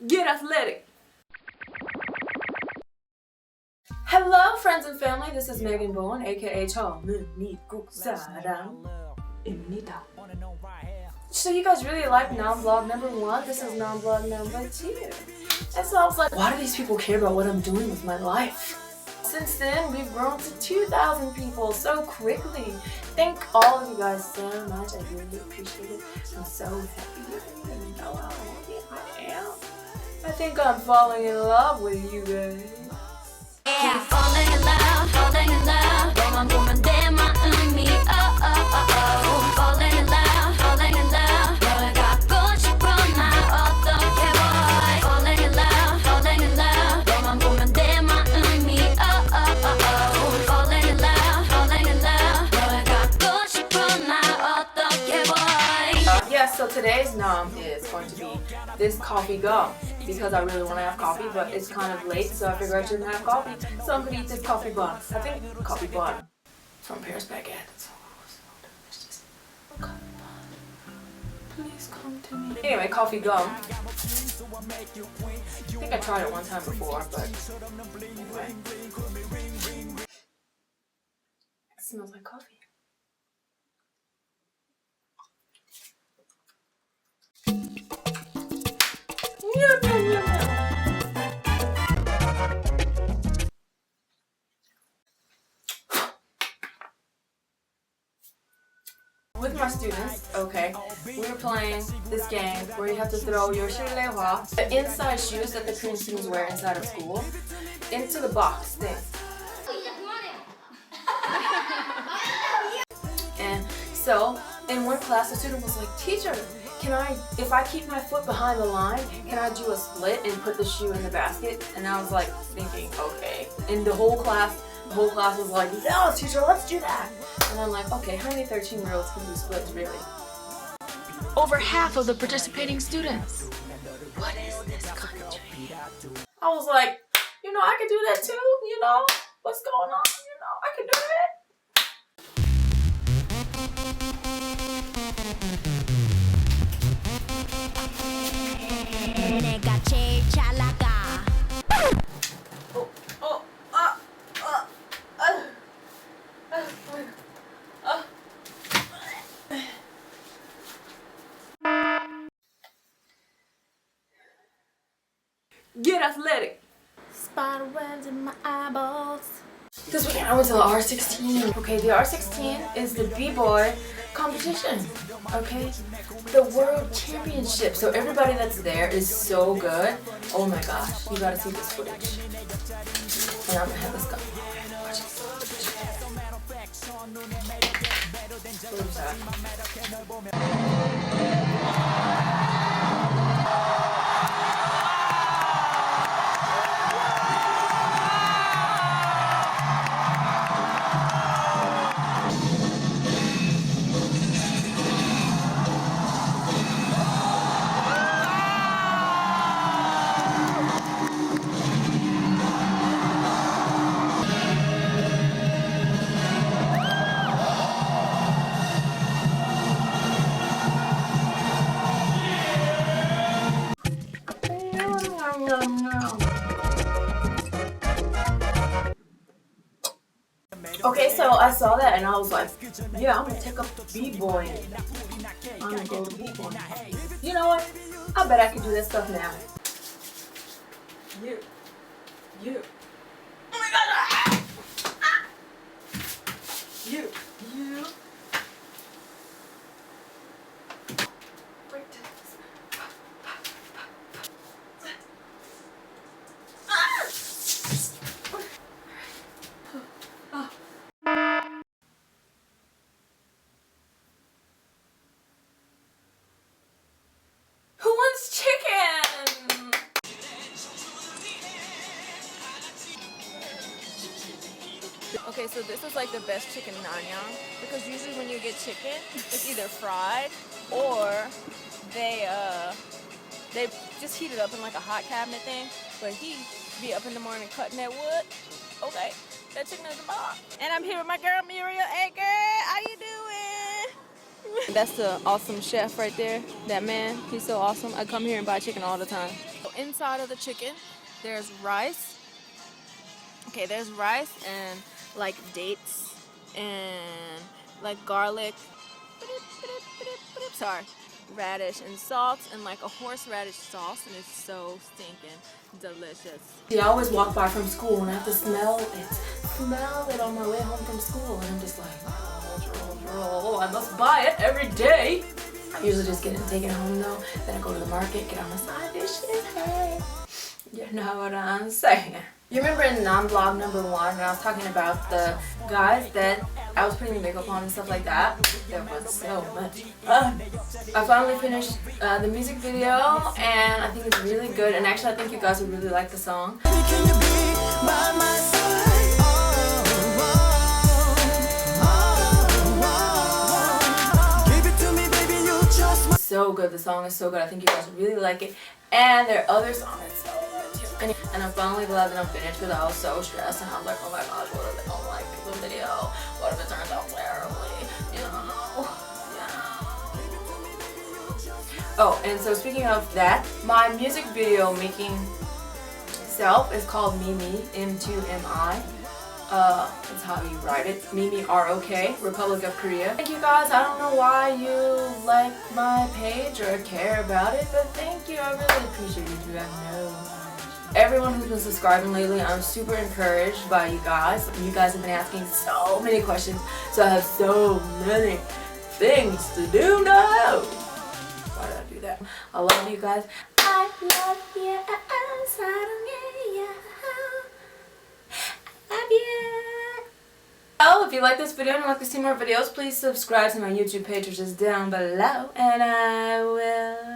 Get athletic! Hello friends and family, this is Megan Bowen aka 처음이국사람입니다. So you guys really like NOMVLOG number 1? This is NOMVLOG number 2. And so I was like, why do these people care about what I'm doing with my life? Since then, we've grown to 2,000 people so quickly. Thank all of you guys so much. I really appreciate it. I'm so happy you know how happy I am. I think I'm falling in love with you guys. Yeah, falling in love, falling in love. 너만 보면 내 마음이 falling in love, falling in love. 널 갖고 싶어 나 어떻게 boy. Falling in love, falling in love. 너만 보면 내 마음이 falling in love, falling in love. 널 갖고 싶어 나 어떻게 boy. Yes, so today's nom is going to be this coffee gum. Because I really want to have coffee, but it's kind of late, so I figured I shouldn't have coffee. So I'm going to eat this coffee bun. I think coffee bun from Paris Baguette. It's so delicious. Coffee bun. Please come to me. Anyway, coffee gum. I think I tried it one time before, but anyway. It smells like coffee. With my students, okay, we were playing this game where you have to throw your 실내화, the inside shoes that the Korean students wear inside of school, into the box thing. And so, in one class, the student was like, "Teacher, if I keep my foot behind the line, can I do a split and put the shoe in the basket?" And I was like thinking, okay. And the whole class was like, "No, teacher, let's do that." And I'm like, okay, how many 13-year-olds can do splits, really? Over half of the participating students. What is this country? I was like, I could do that too, What's going on, I could do it. 내가 제일 잘 나가. Get athletic. Spider webs in my eyeballs. This weekend I went to the R16. Okay, the R16 is the B-boy competition. Okay, the world championship. So everybody that's there is so good. Oh my gosh, you gotta see this footage. And I'm gonna have this go. Watch this. Who's that? Okay, so I saw that and I was like, yeah, I'm gonna take up B-boy. I'm gonna go to B-boy. You know what? I bet I can do that stuff now. You. Oh my god! You. Break this. Okay, so this is like the best chicken in Anyang because usually when you get chicken, it's either fried or they just heat it up in like a hot cabinet thing. But he be up in the morning cutting that wood. Okay, that chicken is the bomb. And I'm here with my girl Muriel. Hey girl, how you doing? That's the awesome chef right there. That man, he's so awesome. I come here and buy chicken all the time. Inside of the chicken, there's rice. Okay, there's rice and like dates and like garlic. Sorry. Radish and salt and like a horseradish sauce, and it's so stinking delicious. I always walk by from school and I have to smell it on my way home from school, and I'm just like, oh, I must buy it every day. I usually just get it and take it home though. Then I go to the market, get on my side dishes. Hey, you know what I'm saying? You remember in NOMVLOG number 1 when I was talking about the guys that I was putting makeup on and stuff like that? There was so much fun. I finally finished the music video and I think it's really good, and actually I think you guys would really like the song. So good, the song is so good. I think you guys would really like it, and their other song is so good too. And I'm finally glad that I'm finished because I was so stressed and I was like, oh my gosh, what if they don't like the video? What if it turns out terribly? You know? Yeah. Oh, and so speaking of that, my music video making self is called Mimi, M2MI. That's how you write it. Mimi ROK, Republic of Korea. Thank you guys. I don't know why you like my page or care about it, but thank you. I really appreciate it. You have no knowledge. Everyone who's been subscribing lately, I'm super encouraged by you guys. You guys have been asking so many questions, so I have so many things to do now. Why did I do that? I love you guys. I love you. Oh, if you like this video and would like to see more videos, please subscribe to my YouTube page, which is down below. And I will